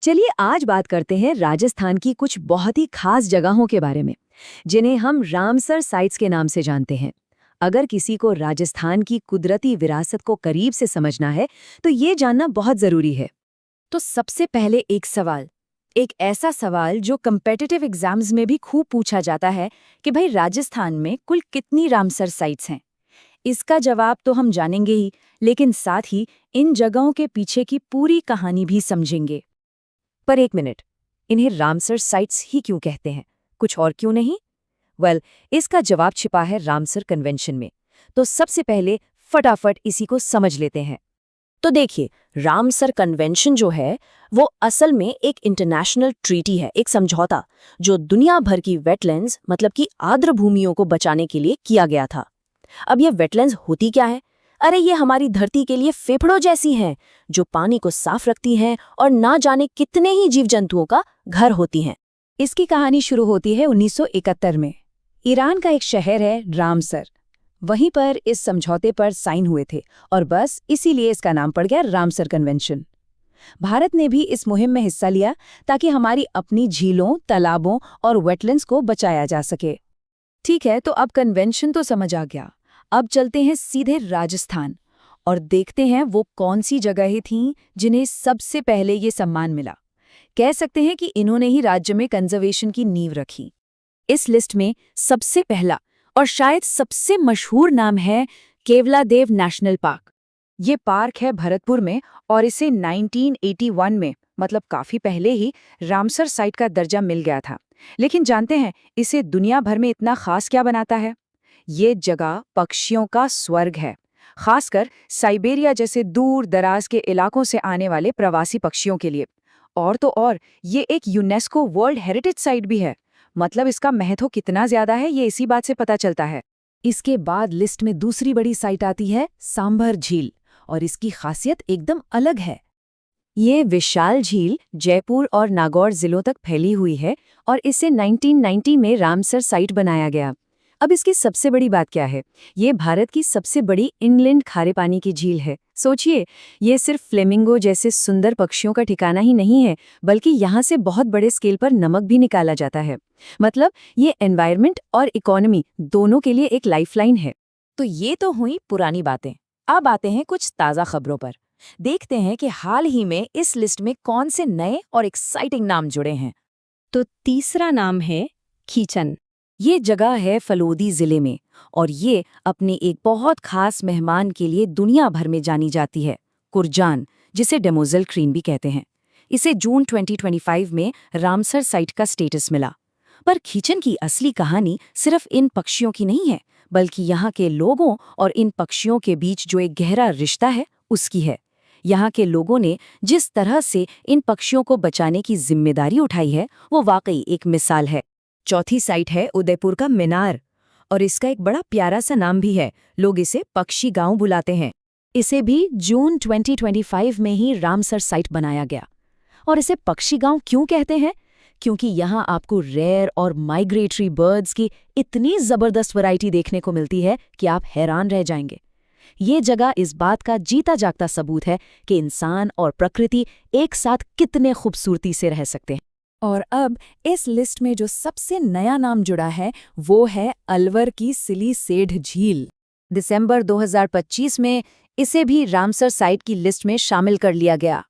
चलिए आज बात करते हैं राजस्थान की कुछ बहुत ही खास जगहों के बारे में, जिन्हें हम रामसर साइट्स के नाम से जानते हैं। अगर किसी को राजस्थान की कुदरती विरासत को करीब से समझना है, तो ये जानना बहुत जरूरी है। तो सबसे पहले एक ऐसा सवाल जो कम्पिटिटिव एग्जाम्स में भी खूब पूछा जाता है कि भाई राजस्थान में कुल कितनी रामसर साइट्स हैं। इसका जवाब तो हम जानेंगे ही, लेकिन साथ ही इन जगहों के पीछे की पूरी कहानी भी समझेंगे। पर एक मिनट, इन्हें रामसर साइट्स ही क्यों कहते हैं, कुछ और क्यों नहीं? इसका जवाब छिपा है रामसर कन्वेंशन में। तो सबसे पहले फटाफट इसी को समझ लेते हैं। तो देखिए, रामसर कन्वेंशन जो है वो असल में एक इंटरनेशनल ट्रीटी है, एक समझौता जो दुनिया भर की वेटलैंड्स मतलब कि आर्द्र भूमियों को बचाने के लिए किया गया था। अब ये वेटलैंड्स होती क्या है? अरे ये हमारी धरती के लिए फेफड़ों जैसी हैं, जो पानी को साफ रखती हैं और ना जाने कितने ही जीव जंतुओं का घर होती हैं। इसकी कहानी शुरू होती है 1971 में। ईरान का एक शहर है रामसर, वहीं पर इस समझौते पर साइन हुए थे और बस इसीलिए इसका नाम पड़ गया रामसर कन्वेंशन। भारत ने भी इस मुहिम में हिस्सा लिया ताकि हमारी अपनी झीलों, तालाबों और वेटलैंड्स को बचाया जा सके। ठीक है, तो अब कन्वेंशन तो समझ आ गया। अब चलते हैं सीधे राजस्थान और देखते हैं वो कौन सी जगहें थीं जिन्हें सबसे पहले ये सम्मान मिला। कह सकते हैं कि इन्होंने ही राज्य में कंजर्वेशन की नींव रखी। इस लिस्ट में सबसे पहला और शायद सबसे मशहूर नाम है केवलादेव नेशनल पार्क। ये पार्क है भरतपुर में और इसे 1981 में, मतलब काफी पहले ही, रामसर साइट का दर्जा मिल गया था। लेकिन जानते हैं इसे दुनिया भर में इतना खास क्या बनाता है? ये जगह पक्षियों का स्वर्ग है, खासकर साइबेरिया जैसे दूर दराज के इलाकों से आने वाले प्रवासी पक्षियों के लिए। और तो और, ये एक यूनेस्को वर्ल्ड हेरिटेज साइट भी है। मतलब इसका महत्व कितना ज्यादा है ये इसी बात से पता चलता है। इसके बाद लिस्ट में दूसरी बड़ी साइट आती है सांभर झील, और इसकी खासियत एकदम अलग है। ये विशाल झील जयपुर और नागौर जिलों तक फैली हुई है और इसे 1990 में रामसर साइट बनाया गया। अब इसकी सबसे बड़ी बात क्या है? ये भारत की सबसे बड़ी इनलैंड खारे पानी की झील है। सोचिए, ये सिर्फ फ्लेमिंगो जैसे सुंदर पक्षियों का ठिकाना ही नहीं है, बल्कि यहाँ से बहुत बड़े स्केल पर नमक भी निकाला जाता है। मतलब ये एनवायरनमेंट और इकोनॉमी दोनों के लिए एक लाइफलाइन है। तो ये तो हुई पुरानी बातें। अब आते हैं कुछ ताज़ा खबरों पर। देखते हैं कि हाल ही में इस लिस्ट में कौन से नए और एक्साइटिंग नाम जुड़े हैं। तो तीसरा नाम है खीचन। ये जगह है फलोदी जिले में और ये अपने एक बहुत खास मेहमान के लिए दुनिया भर में जानी जाती है, कुरजान, जिसे डेमोजल क्रीन भी कहते हैं। इसे जून 2025 में रामसर साइट का स्टेटस मिला। पर खीचन की असली कहानी सिर्फ इन पक्षियों की नहीं है, बल्कि यहाँ के लोगों और इन पक्षियों के बीच जो एक गहरा रिश्ता है उसकी है। यहाँ के लोगों ने जिस तरह से इन पक्षियों को बचाने की जिम्मेदारी उठाई है वो वाकई एक मिसाल है। चौथी साइट है उदयपुर का मीनार, और इसका एक बड़ा प्यारा सा नाम भी है। लोग इसे पक्षी गांव बुलाते हैं। इसे भी जून 2025 में ही रामसर साइट बनाया गया। और इसे पक्षी गांव क्यों कहते हैं? क्योंकि यहाँ आपको रेयर और माइग्रेटरी बर्ड्स की इतनी जबरदस्त वैरायटी देखने को मिलती है कि आप हैरान रह जाएंगे। ये जगह इस बात का जीता जागता सबूत है कि इंसान और प्रकृति एक साथ कितने खूबसूरती से रह सकते हैं। और अब इस लिस्ट में जो सबसे नया नाम जुड़ा है वो है अलवर की सिलीसेढ़ झील। दिसंबर 2025 में इसे भी रामसर साइट की लिस्ट में शामिल कर लिया गया।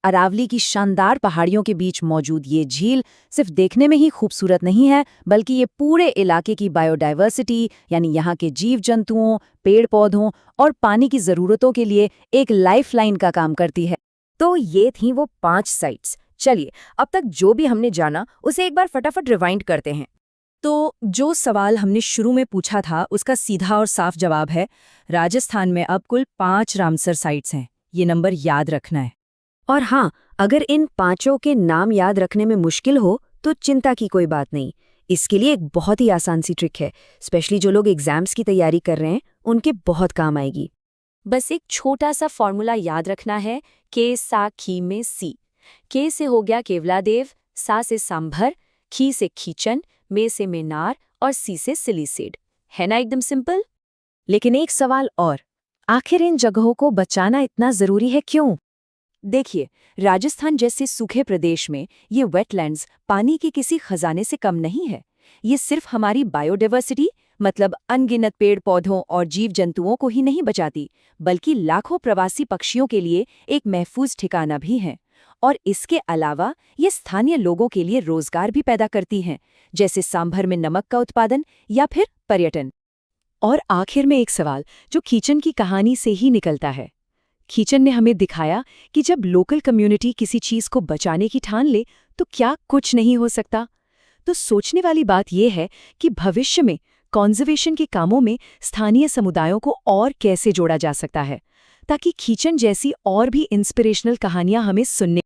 अरावली की शानदार पहाड़ियों के बीच मौजूद ये झील सिर्फ देखने में ही खूबसूरत नहीं है, बल्कि ये पूरे इलाके की बायोडाइवर्सिटी यानी यहाँ के जीव जंतुओं, पेड़ पौधों और पानी की ज़रूरतों के लिए एक लाइफलाइन का काम करती है। तो ये थी वो 5 साइट्स। चलिए, अब तक जो भी हमने जाना उसे एक बार फटाफट रिवाइंड करते हैं। तो जो सवाल हमने शुरू में पूछा था उसका सीधा और साफ जवाब है, राजस्थान में अब कुल 5 रामसर साइट्स हैं। ये नंबर याद रखना है। और हाँ, अगर इन 5 के नाम याद रखने में मुश्किल हो तो चिंता की कोई बात नहीं। इसके लिए एक बहुत ही आसान सी ट्रिक है, स्पेशली जो लोग एग्जाम्स की तैयारी कर रहे हैं उनके बहुत काम आएगी। बस एक छोटा सा फॉर्मूला याद रखना है, के सा खी में सी। के से हो गया केवलादेव, सा से सांभर, खी से खीचन, में से मीनार और सी से सिलीसेढ़। है ना एकदम सिंपल? लेकिन एक सवाल और, आखिर इन जगहों को बचाना इतना जरूरी है क्यों? देखिए, राजस्थान जैसे सूखे प्रदेश में ये वेटलैंड्स पानी के किसी खजाने से कम नहीं है। ये सिर्फ हमारी बायोडायवर्सिटी मतलब अनगिनत पेड़ पौधों और जीव जंतुओं को ही नहीं बचाती, बल्कि लाखों प्रवासी पक्षियों के लिए एक महफूज ठिकाना भी है। और इसके अलावा ये स्थानीय लोगों के लिए रोजगार भी पैदा करती हैं, जैसे सांभर में नमक का उत्पादन या फिर पर्यटन। और आखिर में एक सवाल जो खीचन की कहानी से ही निकलता है। खीचन ने हमें दिखाया कि जब लोकल कम्युनिटी किसी चीज को बचाने की ठान ले तो क्या कुछ नहीं हो सकता। तो सोचने वाली बात यह है कि भविष्य में कॉन्जर्वेशन के कामों में स्थानीय समुदायों को और कैसे जोड़ा जा सकता है, ताकि खीचन जैसी और भी इंस्पिरेशनल कहानियां हमें सुनने